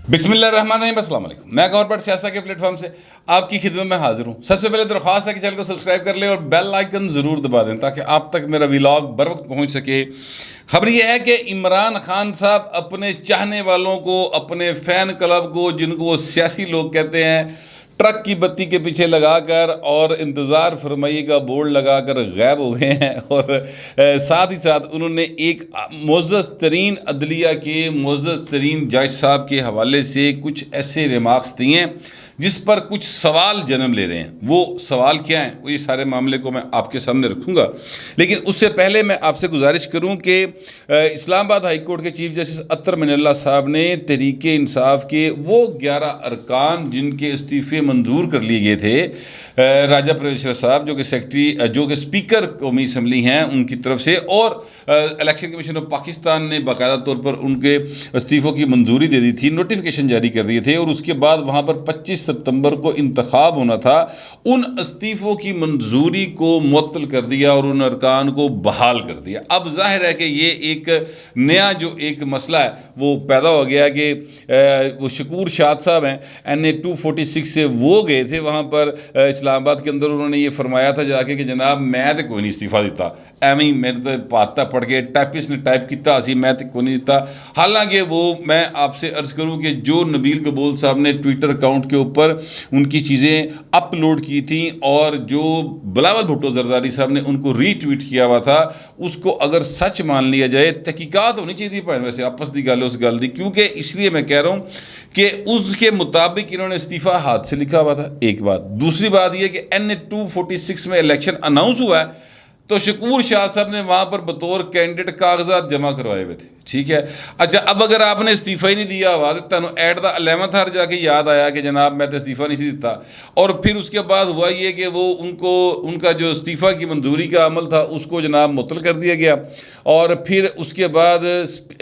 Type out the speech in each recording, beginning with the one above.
بسم اللہ الرحمن الرحیم، السلام علیکم۔ میں گور بٹ سیاست کے پلیٹ فارم سے آپ کی خدمت میں حاضر ہوں۔ سب سے پہلے درخواست ہے کہ چینل کو سبسکرائب کر لیں اور بیل آئیکن ضرور دبا دیں تاکہ آپ تک میرا ویلاگ بر وقت پہنچ سکے۔ خبر یہ ہے کہ عمران خان صاحب اپنے چاہنے والوں کو، اپنے فین کلب کو، جن کو وہ سیاسی لوگ کہتے ہیں، ٹرک کی بتی کے پیچھے لگا کر اور انتظار فرمائی کا بورڈ لگا کر غائب ہو گئے ہیں، اور ساتھ ہی ساتھ انہوں نے ایک معزز ترین عدلیہ کے معزز ترین جج صاحب کے حوالے سے کچھ ایسے ریمارکس دیے ہیں جس پر کچھ سوال جنم لے رہے ہیں۔ وہ سوال کیا ہیں، وہ یہ سارے معاملے کو میں آپ کے سامنے رکھوں گا، لیکن اس سے پہلے میں آپ سے گزارش کروں کہ اسلام آباد ہائی کورٹ کے چیف جسٹس اطہر من اللہ صاحب نے تحریک انصاف کے وہ 11 ارکان جن کے استعفے منظور کر لیے گئے تھے، راجہ پرویشور صاحب جو کہ اسپیکر قومی اسمبلی ہیں ان کی طرف سے، اور الیکشن کمیشن آف پاکستان نے باقاعدہ طور پر ان کے استعفوں کی منظوری دے دی تھی، نوٹیفیکیشن جاری کر دیے تھے، اور اس کے بعد وہاں پر 25 ستمبر کو انتخاب ہونا تھا۔ ان استعفوں کی منظوری کو معطل کر دیا اور ان ارکان کو بحال کر دیا۔ اب ظاہر ہے کہ یہ ایک نیا جو ایک مسئلہ ہے وہ پیدا ہو گیا کہ وہ شکور شاد صاحب ہیں NA 246 سے وہ گئے تھے وہاں پر اسلام آباد کے اندر، انہوں نے یہ فرمایا تھا جا کے کہ جناب میں تو کوئی نہیں استعفیٰ دیتا، ایویں میرے تو پاتہ پڑھ کے ٹائپسٹ نے ٹائپ کیتا اسی میں تو کوئی نہیں دیتا۔ حالانکہ وہ میں آپ سے عرض کروں کہ جو نبیل قبول صاحب نے ٹویٹر اکاؤنٹ کے اوپر ان کی چیزیں اپلوڈ کی تھیں اور جو بلاول بھٹو زرداری صاحب نے ان کو ری ٹویٹ کیا ہوا تھا، اس کو اگر سچ مان لیا جائے، تحقیقات ہونی چاہیے تھی، ویسے آپس دی گل اس گل دی، کیونکہ اس لیے میں کہہ رہا ہوں کہ اس کے مطابق انہوں نے استعفیٰ ہاتھ سے لکھا ہوا تھا، ایک بات۔ دوسری بات یہ کہ NA 246 میں الیکشن اناؤنس ہوا ہے تو شکور شاہ صاحب نے وہاں پر بطور کینڈیڈیٹ کاغذات جمع کروائے ہوئے تھے، ٹھیک ہے۔ اچھا، اب اگر آپ نے استعفیٰ ہی نہیں دیا ہوا تو تمہیں ایٹ دا 11th آور جا کے یاد آیا کہ جناب میں تو استعفیٰ نہیں دیتا، اور پھر اس کے بعد ہوا یہ کہ وہ ان کا جو استعفیٰ کی منظوری کا عمل تھا اس کو جناب معطل کر دیا گیا، اور پھر اس کے بعد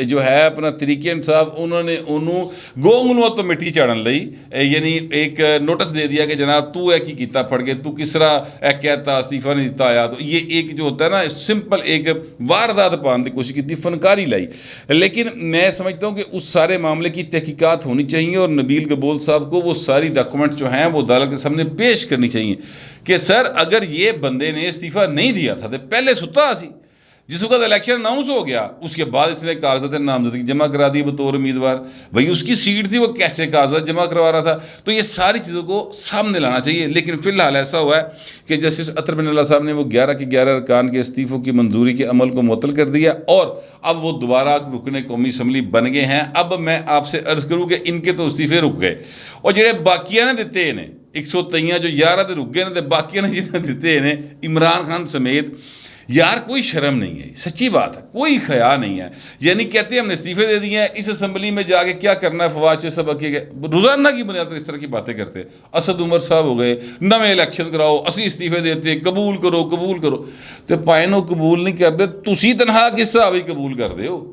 جو ہے اپنا تحریک انصاف انہوں گونگنوں تو مٹی چڑھن لئی، یعنی ایک نوٹس دے دیا کہ جناب تو ہے کی کیتا پڑ گئے، تو کس طرح کہتا استعفیٰ نہیں دیتا آیا۔ تو یہ ایک جو ہوتا ہے نا سمپل ایک واردات پان کی کوشش کی تھی، فنکاری لائی۔ لیکن میں سمجھتا ہوں کہ اس سارے معاملے کی تحقیقات ہونی چاہیے اور نبیل قبول صاحب کو وہ ساری ڈاکومنٹ جو ہیں وہ عدالت کے سامنے پیش کرنی چاہیے کہ سر اگر یہ بندے نے استعفیٰ نہیں دیا تھا تو پہلے ستا سی، جس وقت الیکشن اناؤنس ہو گیا اس کے بعد اس نے کاغذات نامزدگی جمع کرا دی بطور امیدوار، بھائی اس کی سیٹ تھی، وہ کیسے کاغذات جمع کروا رہا تھا؟ تو یہ ساری چیزوں کو سامنے لانا چاہیے۔ لیکن فی الحال ایسا ہوا ہے کہ جسٹس اطہر من اللہ صاحب نے وہ 11 کے 11 ارکان کے استعفوں کی منظوری کے عمل کو معطل کر دیا اور اب وہ دوبارہ رکن قومی اسمبلی بن گئے ہیں۔ اب میں آپ سے عرض کروں کہ ان کے تو استعفے رک گئے، اور جڑے باقیہ نے دیتے ہیں 123 جو 11 دے رک گئے نے، باقیہ نے جنہیں دیتے ہیں عمران خان سمیت، یار کوئی شرم نہیں ہے، سچی بات ہے، کوئی خیال نہیں ہے۔ یعنی کہتے ہیں ہم نے استعفے دے دیے ہیں، اس اسمبلی میں جا کے کیا کرنا ہے، فواد صاحب کے روزانہ کی بنیاد پر اس طرح کی باتیں کرتے ہیں۔ اسد عمر صاحب ہو گئے، نویں الیکشن کراؤ، اسی استعفے دیتے، قبول کرو تو پائنوں قبول نہیں کرتے، تسی تنہا کس صاحب ہی قبول کر دے ہو؟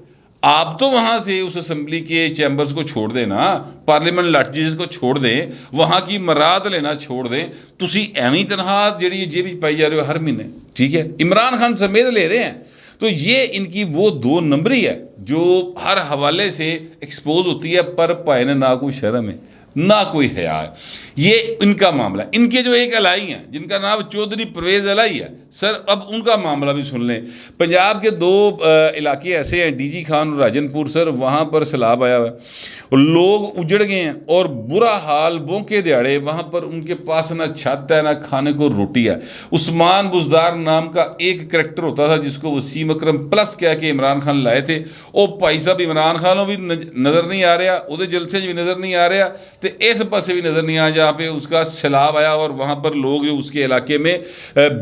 آپ تو وہاں سے اس اسمبلی کے چیمبرز کو چھوڑ دیں نا، پارلیمنٹ لٹجز کو چھوڑ دیں، وہاں کی مراد لینا چھوڑ دیں، تسی ایویں تنہا جیڑی جیب پائی جا رہے ہو ہر مہینے، ٹھیک ہے، عمران خان سمیت لے رہے ہیں۔ تو یہ ان کی وہ 2 نمبری ہے جو ہر حوالے سے ایکسپوز ہوتی ہے، پر پائنے نہ کوئی شرم ہے نہ کوئی حیا ہے۔ یہ ان کا معاملہ ہے۔ ان کے جو ایک الائی ہیں جن کا نام چودھری پرویز الائی ہے، سر اب ان کا معاملہ بھی سن لیں۔ پنجاب کے 2 علاقے ایسے ہیں، ڈی جی خان اور راجن پور، سر وہاں پر سیلاب آیا ہوا ہے، لوگ اجڑ گئے ہیں اور برا حال، بونکے دیہڑے وہاں پر ان کے پاس نہ چھت ہے نہ کھانے کو روٹی ہے۔ عثمان بزدار نام کا ایک کریکٹر ہوتا تھا جس کو وسیم اکرم پلس کہہ کے عمران خان لائے تھے، او بھائی صاحب عمران خان بھی نظر نہیں آ رہا، وہ جلسے بھی نظر نہیں آ رہا، تو اس پاسے بھی نظر نہیں آ جہاں پہ اس کا سیلاب آیا، اور وہاں پر لوگ جو اس کے علاقے میں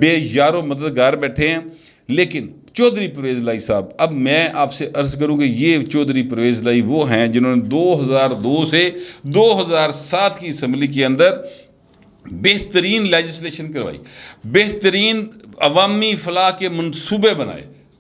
بے یار و مددگار بیٹھے ہیں۔ لیکن چودھری پرویز لائی صاحب، اب میں آپ سے عرض کروں کہ یہ چودھری پرویز لائی وہ ہیں جنہوں نے 2002 سے 2007 کی اسمبلی کے اندر بہترین لیجسلیشن کروائی، بہترین عوامی فلاح کے منصوبے بنائے،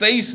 23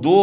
2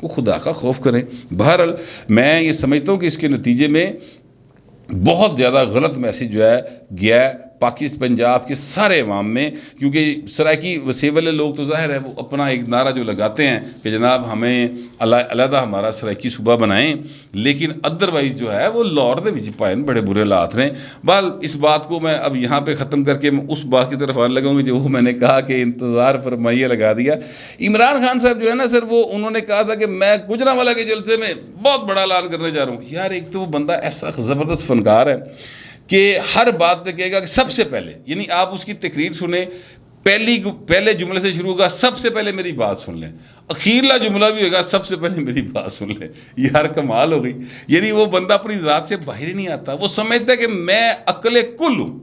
کو خدا کا خوف کریں. بہرحال میں یہ سمجھتا ہوں کہ اس کے نتیجے میں بہت زیادہ غلط میسیج جو ہے گیا ہے پاکستان پنجاب کے سارے عوام میں، کیونکہ سرائیکی وسیع والے لوگ تو ظاہر ہے وہ اپنا ایک نعرہ جو لگاتے ہیں کہ جناب ہمیں علیحدہ ہمارا سرائیکی صوبہ بنائیں، لیکن ادروائز جو ہے وہ لاہور دے وچ پائے بڑے برے حالات رہے. بہرحال اس بات کو میں اب یہاں پہ ختم کر کے میں اس بات کی طرف آنے لگا ہوں جو میں نے کہا کہ انتظار فرمائیے لگا دیا. عمران خان صاحب جو ہے نا سر، وہ انہوں نے کہا تھا کہ میں گجرانوالہ کے جلسے میں بہت بڑا اعلان کرنے جا رہا ہوں. یار ایک تو وہ بندہ ایسا زبردست فنکار ہے کہ ہر بات پہ کہے گا کہ سب سے پہلے، یعنی آپ اس کی تقریر سنیں، پہلے جملے سے شروع ہوگا سب سے پہلے میری بات سن لیں، اخیرلا جملہ بھی ہوگا سب سے پہلے میری بات سن لیں. یار کمال ہو گئی. یعنی وہ بندہ اپنی ذات سے باہر ہی نہیں آتا. وہ سمجھتا ہے کہ میں عقل کل ہوں،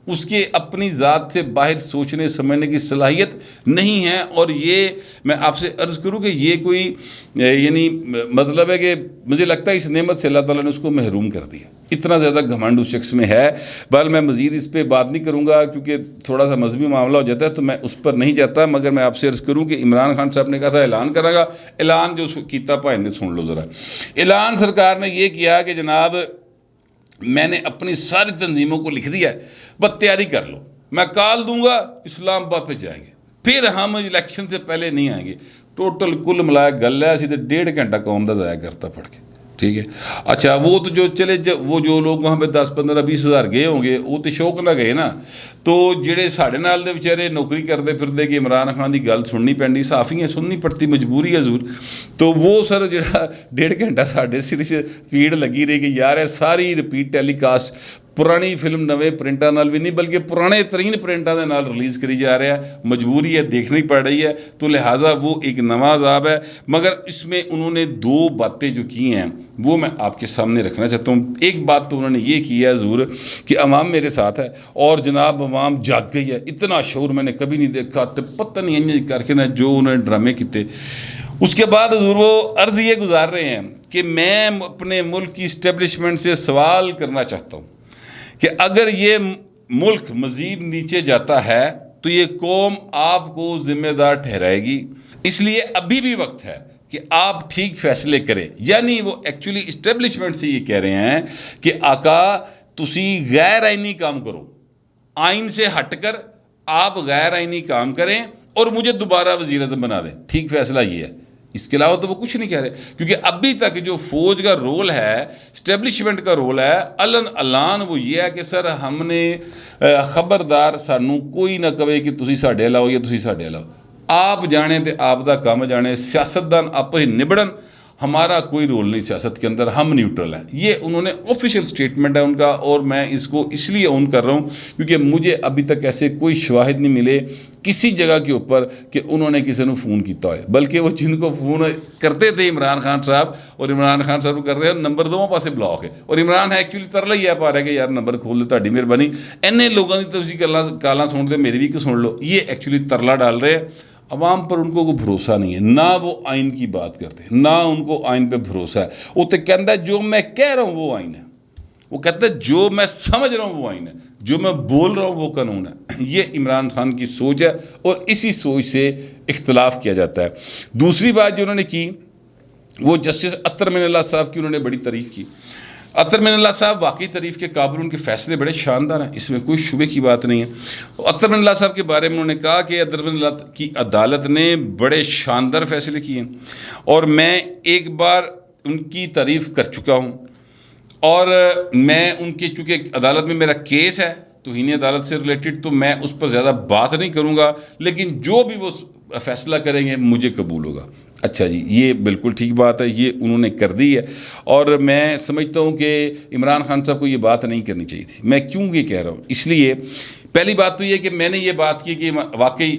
اس کے اپنی ذات سے باہر سوچنے سمجھنے کی صلاحیت نہیں ہے. اور یہ میں آپ سے عرض کروں کہ یہ کوئی یعنی مطلب ہے کہ مجھے لگتا ہے اس نعمت سے اللہ تعالیٰ نے اس کو محروم کر دیا. اتنا زیادہ گھمنڈ اس شخص میں ہے. بہرحال میں مزید اس پہ بات نہیں کروں گا کیونکہ تھوڑا سا مذہبی معاملہ ہو جاتا ہے، تو میں اس پر نہیں جاتا. مگر میں آپ سے عرض کروں کہ عمران خان صاحب نے کہا تھا اعلان کرا گا، اعلان جو کیتا بھائی نے سن لو ذرا. اعلان سرکار نے یہ کیا کہ جناب میں نے اپنی ساری تنظیموں کو لکھ دیا ہے، بس تیاری کر لو، میں کال دوں گا اسلام آباد پہ جائیں گے، پھر ہم الیکشن سے پہلے نہیں آئیں گے. ٹوٹل کل ملایا گل ہے سیدھے 1.5 گھنٹہ قوم دا ضائع کرتا پڑھ کے. ٹھیک ہے. اچھا وہ تو جو چلے وہ جو لوگ وہاں پہ 10-15-20 ہزار گئے ہوں گے وہ تو شوق نہ گئے نا. تو جڑے ساڑھے نال دے بیچارے نوکری کرتے پھرتے کہ عمران خان دی گل سننی پینی، صحافیاں سننی پڑتی، مجبوری ہے حضور. تو وہ سر جڑا 1.5 گھنٹہ ساڑھے سر فیڈ لگی رہی کہ یار ہے ساری رپیٹ ٹیلی کاسٹ پرانی فلم نویں پرنٹاں نال بھی نہیں بلکہ پرانے ترین پرنٹاں دے نال ریلیز کری جا رہا ہے. مجبوری ہے، دیکھنی پڑ رہی ہے، تو لہٰذا وہ ایک نواں عذاب ہے. مگر اس میں انہوں نے 2 باتیں جو کی ہیں وہ میں آپ کے سامنے رکھنا چاہتا ہوں. ایک بات تو انہوں نے یہ کی ہے حضور کہ عوام میرے ساتھ ہے اور جناب عوام جاگ گئی ہے. اتنا شعور میں نے کبھی نہیں دیکھا، تو پتہ نہیں ہے کر کے نا جو انہوں نے ڈرامے کیتے. اس کے بعد حضور وہ عرض یہ گزار رہے ہیں کہ میں اپنے ملک کی اسٹیبلشمنٹ سے سوال کرنا چاہتا ہوں کہ اگر یہ ملک مزید نیچے جاتا ہے تو یہ قوم آپ کو ذمہ دار ٹھہرائے گی. اس لیے ابھی بھی وقت ہے کہ آپ ٹھیک فیصلے کریں. یعنی وہ ایکچولی اسٹیبلشمنٹ سے یہ کہہ رہے ہیں کہ آقا تسی غیر آئینی کام کرو، آئین سے ہٹ کر آپ غیر آئینی کام کریں اور مجھے دوبارہ وزیر اعظم بنا دیں. ٹھیک فیصلہ یہ ہے. اس کے علاوہ تو وہ کچھ نہیں کہہ رہے، کیونکہ ابھی تک جو فوج کا رول ہے، اسٹیبلشمنٹ کا رول ہے، اعلان وہ یہ ہے کہ سر ہم نے خبردار سانوں کوئی نہ کہے کہ تسی ساڈے لاؤ یا تسی ساڈے لاؤ، آپ جانے تے آپ دا کام جانے، سیاستدان آپ ہی نبڑن، ہمارا کوئی رول نہیں سیاست کے اندر، ہم نیوٹرل ہیں. یہ انہوں نے آفیشیل سٹیٹمنٹ ہے ان کا، اور میں اس کو اس لیے اون کر رہا ہوں کیونکہ مجھے ابھی تک ایسے کوئی شواہد نہیں ملے کسی جگہ کے اوپر کہ انہوں نے کسی نے فون کیتا ہے. بلکہ وہ جن کو فون کرتے تھے عمران خان صاحب، اور عمران خان صاحب کو کرتے ہیں نمبر 2 پاسے بلاک ہے، اور عمران ہے ایکچولی ترلا ہی ہے پا رہا ہے کہ یار نمبر کھول دے تہاڈی مہربانی، اینے لوگوں کی تسی کالاں سن دے میری بھی کہ سن لو. یہ ایکچولی ترلا ڈال رہے ہیں عوام پر. ان کو کوئی بھروسہ نہیں ہے، نہ وہ آئین کی بات کرتے، نہ ان کو آئین پہ بھروسہ ہے. وہ تو کہتا ہے جو میں کہہ رہا ہوں وہ آئین ہے، وہ کہتا ہے جو میں سمجھ رہا ہوں وہ آئین ہے، جو میں بول رہا ہوں وہ قانون ہے. یہ عمران خان کی سوچ ہے اور اسی سوچ سے اختلاف کیا جاتا ہے. دوسری بات جو انہوں نے کی وہ جسٹس اطہر من اللہ صاحب کی انہوں نے بڑی تعریف کی. اطہر من اللہ صاحب واقعی تعریف کے قابل، ان کے فیصلے بڑے شاندار ہیں، اس میں کوئی شبے کی بات نہیں ہے. اطہر من اللہ صاحب کے بارے میں انہوں نے کہا کہ اطہر من اللہ کی عدالت نے بڑے شاندار فیصلے کیے ہیں، اور میں ایک بار ان کی تعریف کر چکا ہوں، اور میں ان کے چونکہ عدالت میں میرا کیس ہے توہین عدالت سے ریلیٹڈ، تو میں اس پر زیادہ بات نہیں کروں گا، لیکن جو بھی وہ فیصلہ کریں گے مجھے قبول ہوگا. اچھا جی، یہ بالکل ٹھیک بات ہے، یہ انہوں نے کر دی ہے. اور میں سمجھتا ہوں کہ عمران خان صاحب کو یہ بات نہیں کرنی چاہیے تھی. میں کیوں یہ کہہ رہا ہوں؟ اس لیے پہلی بات تو یہ کہ میں نے یہ بات کی کہ واقعی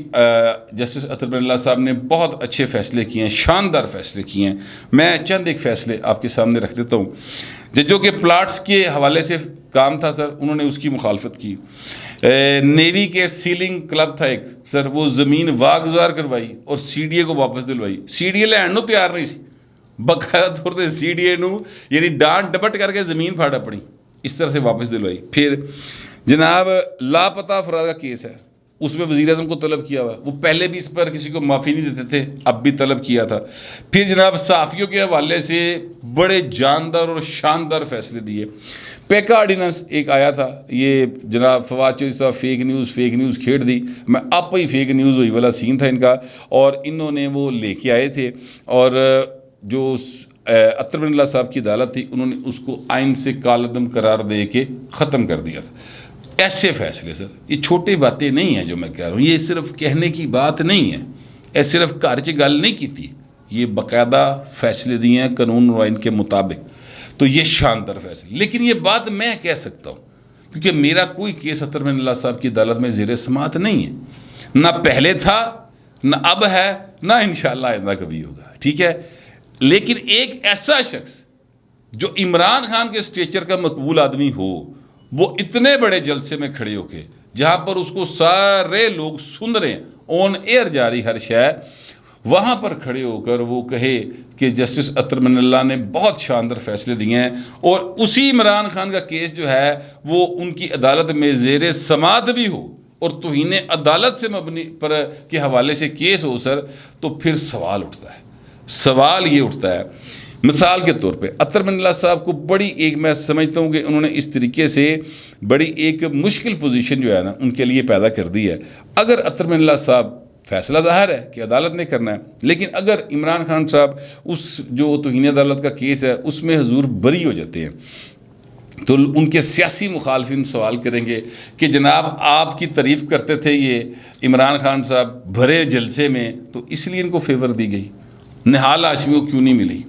جسٹس اطہر من اللہ صاحب نے بہت اچھے فیصلے کیے ہیں، شاندار فیصلے کیے ہیں. میں چند ایک فیصلے آپ کے سامنے رکھ دیتا ہوں. جو کہ پلاٹس کے حوالے سے کام تھا سر، انہوں نے اس کی مخالفت کی. نیوی کے سیلنگ کلب تھا ایک سر، وہ زمین واگزار کروائی اور سی ڈی اے کو واپس دلوائی. سی ڈی اے لین نو تیار نہیں سی، باقاعدہ طور پہ سی ڈی اے نو یعنی ڈانٹ ڈپٹ کر کے زمین پھاڑ اپنی اس طرح سے واپس دلوائی. پھر جناب لاپتہ افراد کا کیس ہے، اس میں وزیر اعظم کو طلب کیا ہوا ہے، وہ پہلے بھی اس پر کسی کو معافی نہیں دیتے تھے، اب بھی طلب کیا تھا۔ پھر جناب صحافیوں کے حوالے سے بڑے جاندار اور شاندار فیصلے دیے۔ پیکا آرڈیننس ایک آیا تھا، یہ جناب فواد چودھری صاحب فیک نیوز کھیڑ دی، میں آپ ہی فیک نیوز ہوئی والا سین تھا ان کا، اور انہوں نے وہ لے کے آئے تھے، اور جو اطہر بن اللہ صاحب کی عدالت تھی انہوں نے اس کو آئین سے کالعدم قرار دے کے ختم کر دیا تھا۔ ایسے فیصلے سر، یہ چھوٹی باتیں نہیں ہیں جو میں کہہ رہا ہوں، یہ صرف کہنے کی بات نہیں ہے، یہ صرف گھر چ گل نہیں کی تھی، یہ باقاعدہ فیصلے دیے ہیں قانون اور آئین کے مطابق۔ تو یہ شاندار فیصلے، لیکن یہ بات میں کہہ سکتا ہوں کیونکہ میرا کوئی کیس اطہر بن اللہ صاحب کی عدالت میں زیر سماعت نہیں ہے، نہ پہلے تھا، نہ اب ہے، نہ انشاءاللہ آئندہ کبھی ہوگا، ٹھیک ہے۔ لیکن ایک ایسا شخص جو عمران خان کے سٹیچر کا مقبول آدمی ہو، وہ اتنے بڑے جلسے میں کھڑے ہو کے جہاں پر اس کو سارے لوگ سن رہے ہیں، آن ایئر جاری ہر شے، وہاں پر کھڑے ہو کر وہ کہے کہ جسٹس اطہر بن اللہ نے بہت شاندار فیصلے دیے ہیں، اور اسی عمران خان کا کیس جو ہے وہ ان کی عدالت میں زیر سماعت بھی ہو اور توہین عدالت سے مبنی پر کے حوالے سے کیس ہو سر، تو پھر سوال اٹھتا ہے۔ سوال یہ اٹھتا ہے، مثال کے طور پہ اطہر بن اللہ صاحب کو بڑی ایک، میں سمجھتا ہوں کہ انہوں نے اس طریقے سے بڑی ایک مشکل پوزیشن جو ہے نا ان کے لیے پیدا کر دی ہے۔ اگر اطہر بن اللہ صاحب، فیصلہ ظاہر ہے کہ عدالت نے کرنا ہے، لیکن اگر عمران خان صاحب اس جو توہین عدالت کا کیس ہے اس میں حضور بری ہو جاتے ہیں، تو ان کے سیاسی مخالفین سوال کریں گے کہ جناب آپ کی تعریف کرتے تھے یہ عمران خان صاحب بھرے جلسے میں، تو اس لیے ان کو فیور دی گئی، نہال ہاشمی کو کیوں نہیں ملی،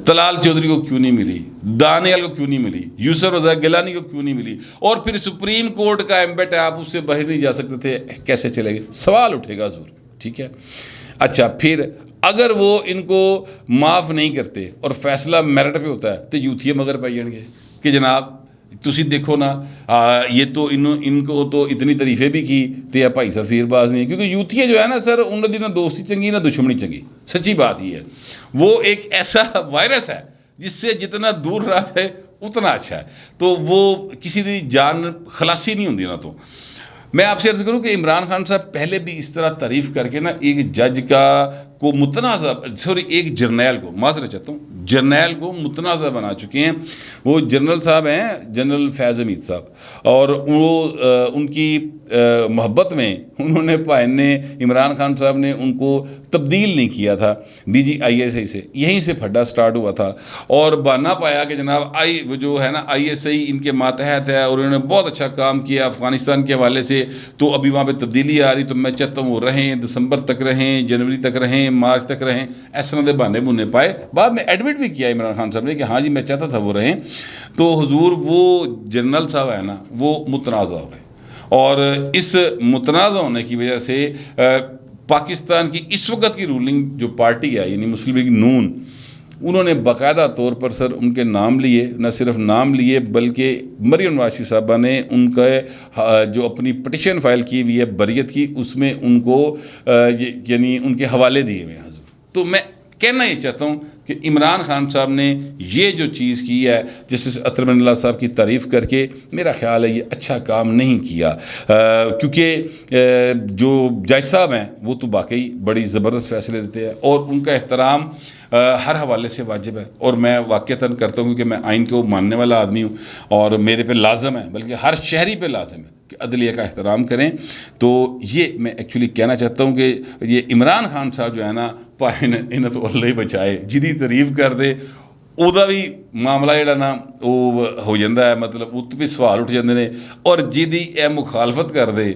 طلال چودھری کو کیوں نہیں ملی، دانیال کو کیوں نہیں ملی، یوسف رضا گیلانی کو کیوں نہیں ملی، اور پھر سپریم کورٹ کا ایمبٹ ہے، آپ اس سے باہر نہیں جا سکتے تھے، کیسے چلے گئے؟ سوال اٹھے گا حضور، ٹھیک ہے۔ اچھا، پھر اگر وہ ان کو معاف نہیں کرتے اور فیصلہ میرٹ پہ ہوتا ہے تو یوتھیے مگر پائی جان گے کہ جناب تسی دیکھو نا، یہ تو ان کو تو اتنی تعریفیں بھی کی تو یہ بھائی سفیر باز نہیں، کیونکہ یوتھیے جو ہے نا سر، انہوں دی نہ دوستی چنگی نہ دشمنی چنگی، سچی بات یہ ہے۔ وہ ایک ایسا وائرس ہے جس سے جتنا دور رہا جائے اتنا اچھا ہے، تو وہ کسی دی جان خلاصی نہیں ہوندی نا۔ تو میں آپ سے عرض کروں کہ عمران خان صاحب پہلے بھی اس طرح تعریف کر کے نا ایک جج کو متنازع، ایک جرنیل کو، معذرت چاہتا ہوں، جرنیل کو متنازع بنا چکے ہیں۔ وہ جنرل صاحب ہیں، جنرل فیض حمید صاحب، اور وہ ان کی محبت میں انہوں نے عمران خان صاحب نے ان کو تبدیل نہیں کیا تھا D G I S I سے، یہیں سے پھڈا سٹارٹ ہوا تھا، اور بہانہ پایا کہ جناب وہ جو ہے نا آئی ایس آئی ان کے ماتحت ہے اور انہوں نے بہت اچھا کام کیا افغانستان کے حوالے سے، تو ابھی وہاں پہ تبدیلی آ رہی، تو میں چاہتا ہوں وہ رہیں، دسمبر تک رہیں، جنوری تک رہیں، مارچ تک رہیں، اس طرح دے بہانے بنے پائے۔ بعد میں ایڈمٹ بھی کیا عمران خان صاحب نے کہ ہاں جی میں چاہتا تھا وہ رہیں، تو حضور وہ جنرل صاحب ہے نا وہ متنازع ہو گئے، اور اس متنازع ہونے کی وجہ سے پاکستان کی اس وقت کی رولنگ جو پارٹی ہے یعنی مسلم لیگ نون، انہوں نے باقاعدہ طور پر سر ان کے نام لیے، نہ صرف نام لیے بلکہ مریم نواز شریف صاحبہ نے ان کا جو اپنی پٹیشن فائل کی ہوئی ہے بریت کی، اس میں ان کو یعنی ان کے حوالے دیے ہوئے ہیں حضور۔ تو میں کہنا یہ چاہتا ہوں کہ عمران خان صاحب نے یہ جو چیز کی ہے جسٹس اطہر بن اللہ صاحب کی تعریف کر کے، میرا خیال ہے یہ اچھا کام نہیں کیا، کیونکہ جو جج صاحب ہیں وہ تو واقعی بڑی زبردست فیصلے دیتے ہیں اور ان کا احترام ہر حوالے سے واجب ہے، اور میں واقعتاً کرتا ہوں کہ میں آئین کو ماننے والا آدمی ہوں اور میرے پہ لازم ہے، بلکہ ہر شہری پہ لازم ہے کہ عدلیہ کا احترام کریں۔ تو یہ میں ایکچولی کہنا چاہتا ہوں کہ یہ عمران خان صاحب جو ہے نا انہیں تو اللہ ہی بچائے، جدی تعریف کر دے ਉਹਦਾ ਵੀ ਮਾਮਲਾ ਜਿਹੜਾ ਨਾ ਉਹ ਹੋ ਜਾਂਦਾ ਹੈ, ਮਤਲਬ ਉੱਤੇ ਵੀ ਸਵਾਲ ਉੱਠ ਜਾਂਦੇ ਨੇ, ਔਰ ਜਿਹਦੀ ਇਹ ਮੁਖਾਲਫਤ ਕਰਦੇ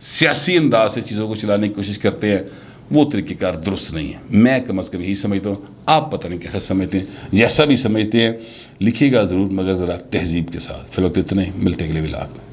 سیاسی انداز سے چیزوں کو چلانے کی کوشش کرتے ہیں، وہ طریقہ کار درست نہیں ہے. میں کم از کم یہی سمجھتا ہوں. آپ پتہ نہیں کیسا سمجھتے ہیں، جیسا بھی سمجھتے ہیں لکھیے گا ضرور، مگر ذرا تہذیب کے ساتھ. فی الوقت اتنے، ملتے اگلے ولاگ میں.